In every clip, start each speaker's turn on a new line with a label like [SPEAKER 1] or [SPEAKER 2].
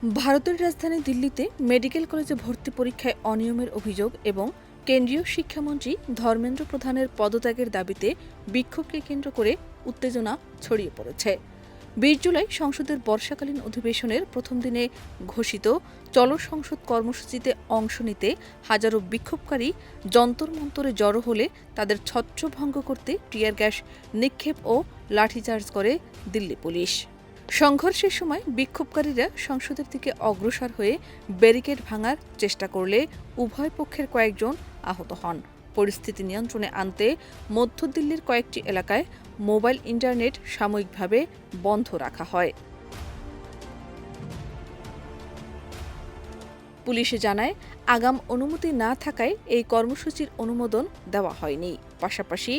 [SPEAKER 1] ভারতের রাজধানী দিল্লিতে মেডিকেল কলেজে ভর্তি পরীক্ষায় অনিয়মের অভিযোগ এবং কেন্দ্রীয় শিক্ষামন্ত্রী ধর্মেন্দ্র প্রধানের পদত্যাগের দাবিতে বিক্ষোভকে কেন্দ্র করে উত্তেজনা ছড়িয়ে পড়েছে। ২০ জুলাই সংসদের বর্ষাকালীন অধিবেশনের প্রথম দিনে ঘোষিত চলো সংসদ কর্মসূচিতে অংশ নিতে হাজারো বিক্ষোভকারী যন্তর মন্তরে জড়ো হলে তাদের ছত্রভঙ্গ করতে টিয়ার গ্যাস নিক্ষেপ ও লাঠিচার্জ করে দিল্লি পুলিশ। সংঘর্ষের সময় বিক্ষোভকারীরা সংসদের দিকে অগ্রসর হয়ে ব্যারিকেড ভাঙার চেষ্টা করলে উভয় পক্ষের কয়েকজন আহত হন। পরিস্থিতি নিয়ন্ত্রণে আনতে মধ্য দিল্লির কয়েকটি এলাকায় মোবাইল ইন্টারনেট সাময়িকভাবে বন্ধ রাখা হয়। পুলিশ জানায়, আগাম অনুমতি না থাকায় এই কর্মসূচির অনুমোদন দেওয়া হয়নি। পাশাপাশি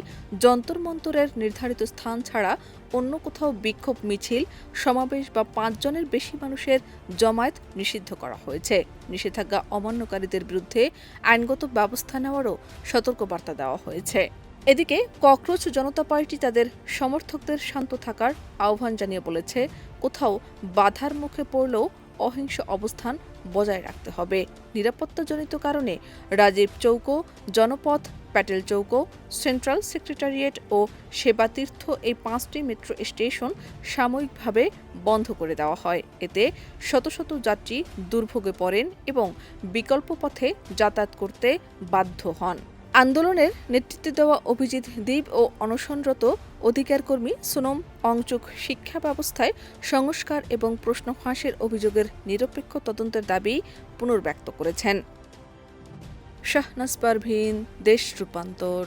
[SPEAKER 1] যন্তর মন্তরের নির্ধারিত স্থান ছাড়া অন্য কোথাও বিক্ষোভ মিছিল, সমাবেশ বা ৫ জনের বেশি মানুষের জমায়েত নিষিদ্ধ করা হয়েছে। নিষেধাজ্ঞা অমান্যকারীদের বিরুদ্ধে আইনগত ব্যবস্থা নেওয়ারও সতর্কবার্তা দেওয়া হয়েছে। এদিকে ককরোচ জনতা পার্টি তাদের সমর্থকদের শান্ত থাকার আহ্বান জানিয়ে বলেছে, কোথাও বাধার মুখে পড়লেও অহিংস অবস্থান বজায় রাখতে হবে। নিরাপত্তাজনিত কারণে রাজীব চৌক, জনপথ, প্যাটেল চৌক, সেন্ট্রাল সেক্রেটারিয়েট ও সেবাতীর্থ এই ৫টি মেট্রো স্টেশন সাময়িকভাবে বন্ধ করে দেওয়া হয়। এতে শত শত যাত্রী দুর্ভোগে পড়েন এবং বিকল্প পথে যাতায়াত করতে বাধ্য হন। আন্দোলনের নেতৃত্ব দেওয়া অভিজিৎ দীপ ও অনশনরত অধিকার কর্মী সোনম অংচুক শিক্ষা ব্যবস্থায় সংস্কার এবং প্রশ্ন ফাঁসের অভিযোগের নিরপেক্ষ তদন্তের দাবি পুনর্ব্যক্ত করেছেন। শাহনাজ পারভীন, দেশ রূপান্তর।